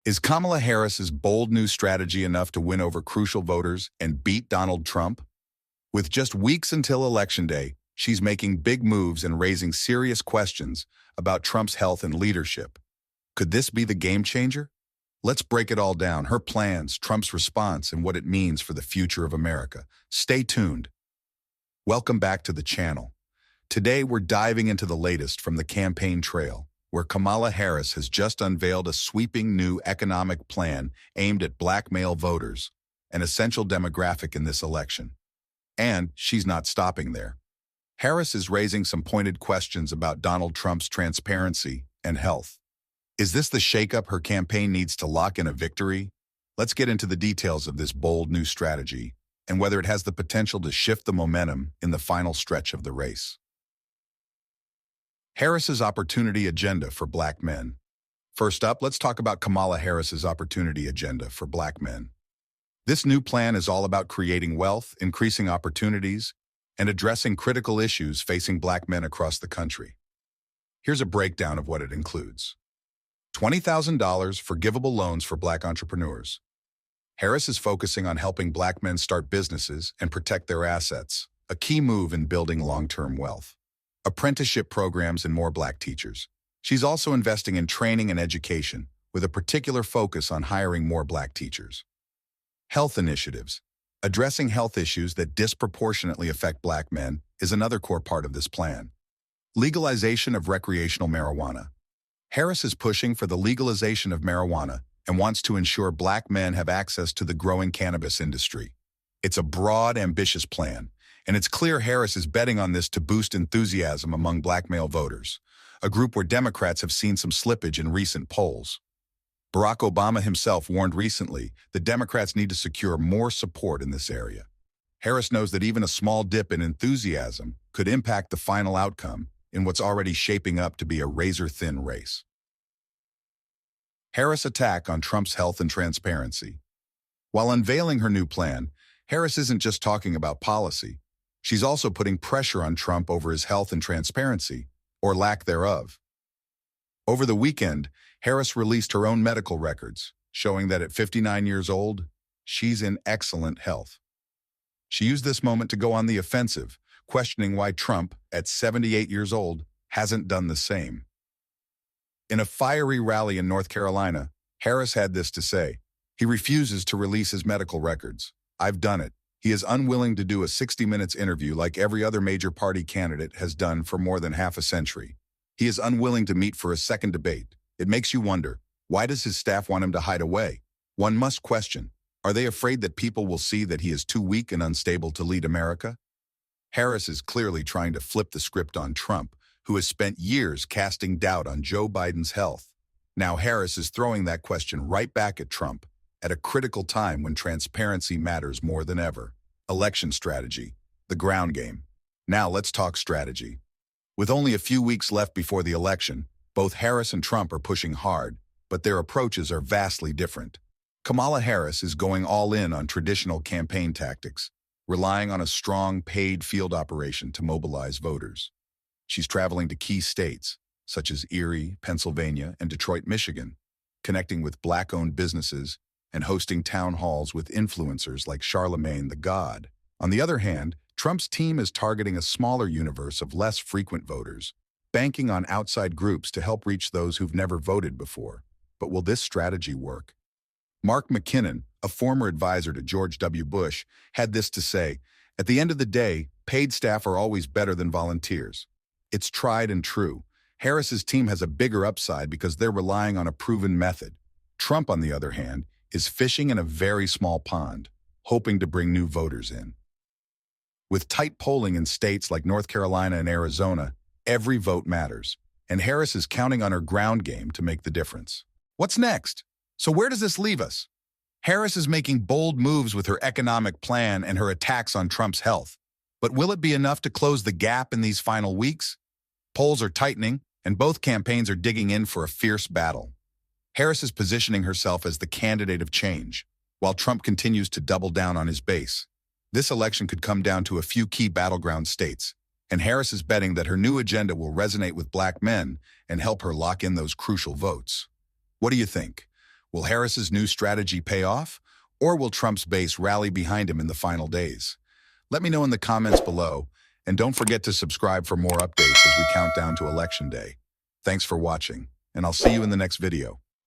Is Kamala Harris's bold new strategy enough to win over crucial voters and beat Donald Trump? With just weeks until Election Day, she's making big moves and raising serious questions about Trump's health and leadership. Could this be the game changer? Let's break it all down, her plans, Trump's response, and what it means for the future of America. Stay tuned. Welcome back to the channel. Today, we're diving into the latest from the campaign trail, where Kamala Harris has just unveiled a sweeping new economic plan aimed at black male voters, an essential demographic in this election. And she's not stopping there. Harris is raising some pointed questions about Donald Trump's transparency and health. Is this the shakeup her campaign needs to lock in a victory? Let's get into the details of this bold new strategy and whether it has the potential to shift the momentum in the final stretch of the race. Harris's opportunity agenda for black men. First up, let's talk about Kamala Harris's opportunity agenda for black men. This new plan is all about creating wealth, increasing opportunities, and addressing critical issues facing black men across the country. Here's a breakdown of what it includes. $20,000 forgivable loans for black entrepreneurs. Harris is focusing on helping black men start businesses and protect their assets, a key move in building long-term wealth. Apprenticeship programs and more black teachers. She's also investing in training and education, with a particular focus on hiring more black teachers. Health initiatives. Addressing health issues that disproportionately affect black men is another core part of this plan. Legalization of recreational marijuana. Harris is pushing for the legalization of marijuana and wants to ensure black men have access to the growing cannabis industry. It's a broad, ambitious plan, and it's clear Harris is betting on this to boost enthusiasm among black male voters, a group where Democrats have seen some slippage in recent polls. Barack Obama himself warned recently that Democrats need to secure more support in this area. Harris knows that even a small dip in enthusiasm could impact the final outcome in what's already shaping up to be a razor-thin race. Harris' attack on Trump's health and transparency. While unveiling her new plan, Harris isn't just talking about policy. She's also putting pressure on Trump over his health and transparency, or lack thereof. Over the weekend, Harris released her own medical records, showing that at 59 years old, she's in excellent health. She used this moment to go on the offensive, questioning why Trump, at 78 years old, hasn't done the same. In a fiery rally in North Carolina, Harris had this to say: "He refuses to release his medical records. I've done it. He is unwilling to do a 60 minutes interview like every other major party candidate has done for more than half a century. He is unwilling to meet for a second debate. It makes you wonder, why does his staff want him to hide away? One must question, are they afraid that people will see that he is too weak and unstable to lead America?" Harris is clearly trying to flip the script on Trump, who has spent years casting doubt on Joe Biden's health. Now Harris is throwing that question right back at Trump, at a critical time when transparency matters more than ever. Election strategy, the ground game. Now let's talk strategy. With only a few weeks left before the election, both Harris and Trump are pushing hard, but their approaches are vastly different. Kamala Harris is going all in on traditional campaign tactics, relying on a strong paid field operation to mobilize voters. She's traveling to key states, such as Erie, Pennsylvania, and Detroit, Michigan, connecting with black-owned businesses and hosting town halls with influencers like Charlemagne the God. On the other hand, Trump's team is targeting a smaller universe of less frequent voters, banking on outside groups to help reach those who've never voted before. But will this strategy work? Mark McKinnon, a former advisor to George W. Bush, had this to say: "At the end of the day, paid staff are always better than volunteers." It's tried and true. Harris's team has a bigger upside because they're relying on a proven method. Trump, on the other hand, is fishing in a very small pond, hoping to bring new voters in. With tight polling in states like North Carolina and Arizona, every vote matters, and Harris is counting on her ground game to make the difference. What's next? So where does this leave us? Harris is making bold moves with her economic plan and her attacks on Trump's health. But will it be enough to close the gap in these final weeks? Polls are tightening, and both campaigns are digging in for a fierce battle. Harris is positioning herself as the candidate of change, while Trump continues to double down on his base. This election could come down to a few key battleground states, and Harris is betting that her new agenda will resonate with black men and help her lock in those crucial votes. What do you think? Will Harris's new strategy pay off? Or will Trump's base rally behind him in the final days? Let me know in the comments below, and don't forget to subscribe for more updates as we count down to Election Day. Thanks for watching, and I'll see you in the next video.